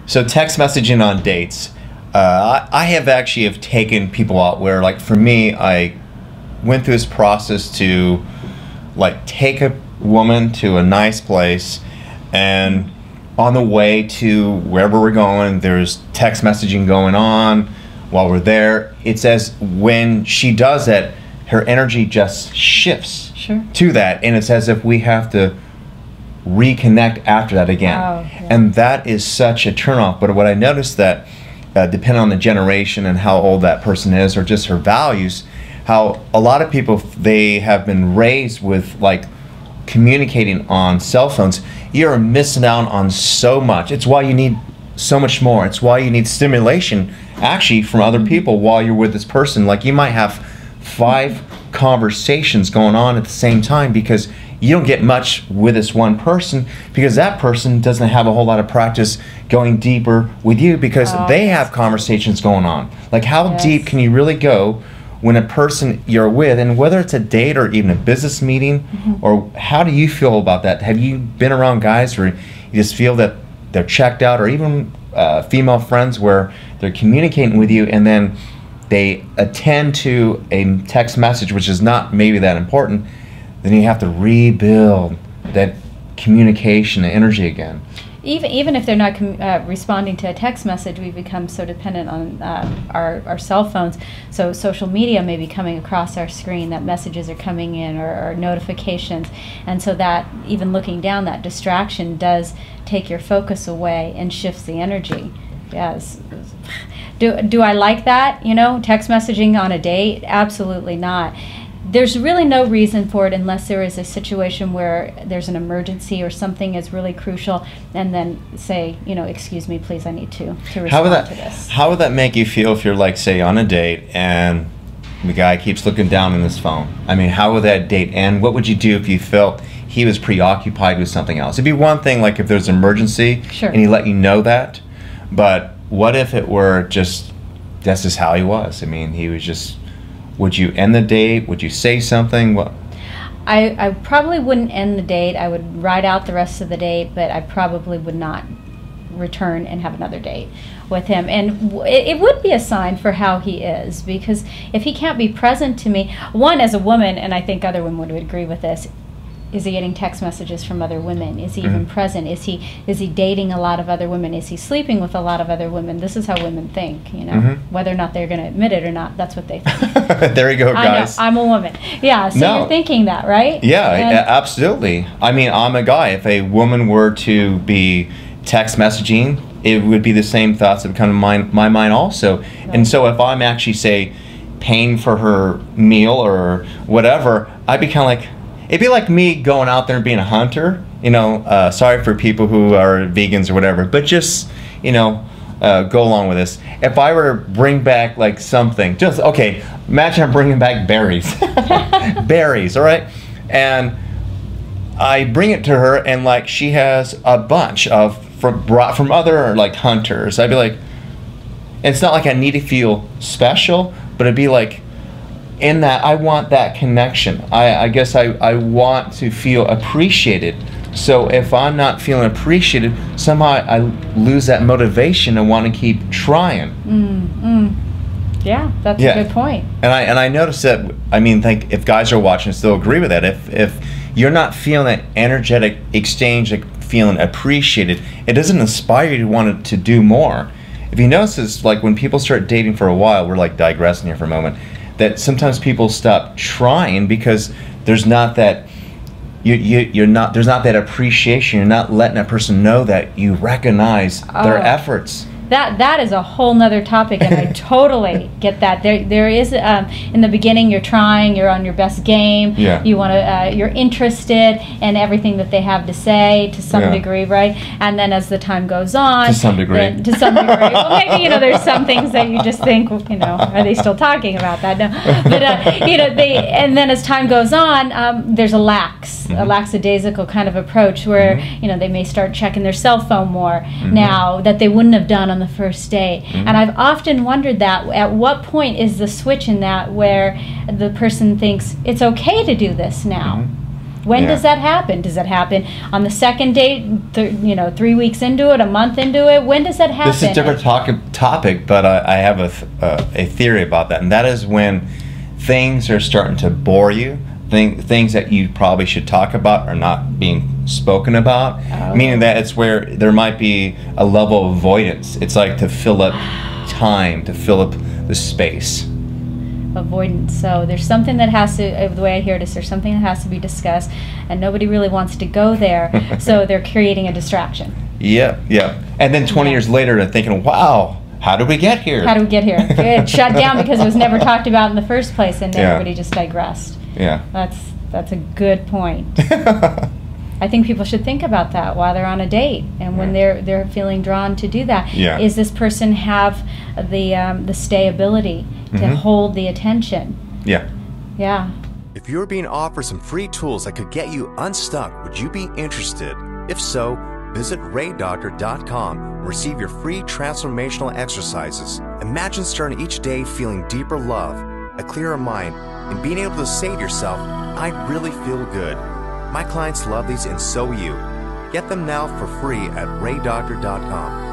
So text messaging on dates. I have taken people out where, like, for me, I went through this process to, like, take a woman to a nice place, and on the way to wherever we're going, there's text messaging going on while we're there. It's as when she does that, her energy just shifts to that, and it's as if we have to reconnect after that again. And that is such a turnoff. But what I noticed that depending on the generation and how old that person is, or just her values, how a lot of people, they have been raised with, like, communicating on cell phones. You're missing out on so much. It's why you need so much more. It's why you need stimulation actually from other people while you're with this person. Like, you might have 5 conversations going on at the same time, because you don't get much with this one person, because that person doesn't have a whole lot of practice going deeper with you, because they have conversations going on. Like, how deep can you really go when a person you're with, and whether it's a date or even a business meeting, or how do you feel about that? Have you been around guys where you just feel that they're checked out, or even female friends where they're communicating with you and then they attend to a text message which is not maybe that important, then you have to rebuild that communication and energy again? Even if they're not responding to a text message, we've become so dependent on our cell phones. So social media may be coming across our screen, that messages are coming in, or notifications. And so that, even looking down, that distraction does take your focus away and shifts the energy. Yes. Do I like that? You know, text messaging on a date? Absolutely not. There's really no reason for it unless there is a situation where there's an emergency or something is really crucial, and then say, you know, excuse me, please, I need to respond to this. How would that make you feel if you're, like, say, on a date and the guy keeps looking down in his phone? I mean, how would that date end? What would you do if you felt he was preoccupied with something else? It'd be one thing, like, if there's an emergency and he let you know that, but what if it were just, that's just how he was? I mean, he was just... Would you end the date? Would you say something? What? I probably wouldn't end the date. I would ride out the rest of the date, but I probably would not return and have another date with him. And it would be a sign for how he is, because if he can't be present to me, one, as a woman, and I think other women would agree with this, is he getting text messages from other women? Is he even present? Is he dating a lot of other women? Is he sleeping with a lot of other women? This is how women think, you know. Whether or not they're going to admit it or not, that's what they think. There you go, guys. I know, I'm a woman. Yeah, so you're thinking that, right? Yeah, absolutely. I mean, I'm a guy. If a woman were to be text messaging, it would be the same thoughts that would come to my mind also. Right. And so if I'm actually, say, paying for her meal or whatever, I'd be kind of like, it'd be like me going out there and being a hunter, you know. Sorry for people who are vegans or whatever, but just, you know, go along with this. If I were to bring back, like, something, just, okay, imagine I'm bringing back berries. Berries, all right? And I bring it to her, and, like, she has a bunch of, brought from other, like, hunters. I'd be like, it's not like I need to feel special, but it'd be like, in that I want that connection. I guess I want to feel appreciated. So if I'm not feeling appreciated, somehow I lose that motivation and want to keep trying. Yeah, that's a good point. And I noticed that, I mean, think if guys are watching, still agree with that. If you're not feeling that energetic exchange, like feeling appreciated, it doesn't inspire you to want to do more. If you notice this, like when people start dating for a while, we're like digressing here for a moment, that sometimes people stop trying because there's not that there's not that appreciation. You're not letting that person know that you recognize their efforts. That is a whole nother topic, and I totally get that. There is in the beginning you're trying, you're on your best game. Yeah. You want to, you're interested in everything that they have to say to some degree, right? And then as the time goes on, to some degree, well, maybe there's some things that you just think, are they still talking about that? No, but and then as time goes on, there's a lackadaisical kind of approach where they may start checking their cell phone more now that they wouldn't have done on the first date. And I've often wondered that at what point is the switch in that where the person thinks it's okay to do this now? When Yeah. does that happen? Does that happen on the second date, 3 weeks into it, a month into it? When does that happen? This is a different topic, but I have a theory about that, and that is when things are starting to bore you, things that you probably should talk about are not being spoken about, meaning that it's where there might be a level of avoidance. It's like to fill up time, to fill up the space. Avoidance. So there's something that has to, the way I hear it is there's something that has to be discussed, and nobody really wants to go there, so they're creating a distraction. Yeah. And then 20 years later, they're thinking, wow, how did we get here? How did we get here? It shut down because it was never talked about in the first place, and everybody just digressed. Yeah. That's a good point. I think people should think about that while they're on a date, and when they're feeling drawn to do that. Yeah. Is this person have the stayability to hold the attention? Yeah. Yeah. If you're being offered some free tools that could get you unstuck, would you be interested? If so, visit raydoctor.com and receive your free transformational exercises. Imagine starting each day feeling deeper love, a clearer mind, and being able to say to yourself, I really feel good. My clients love these, and so will you. Get them now for free at raydoctor.com.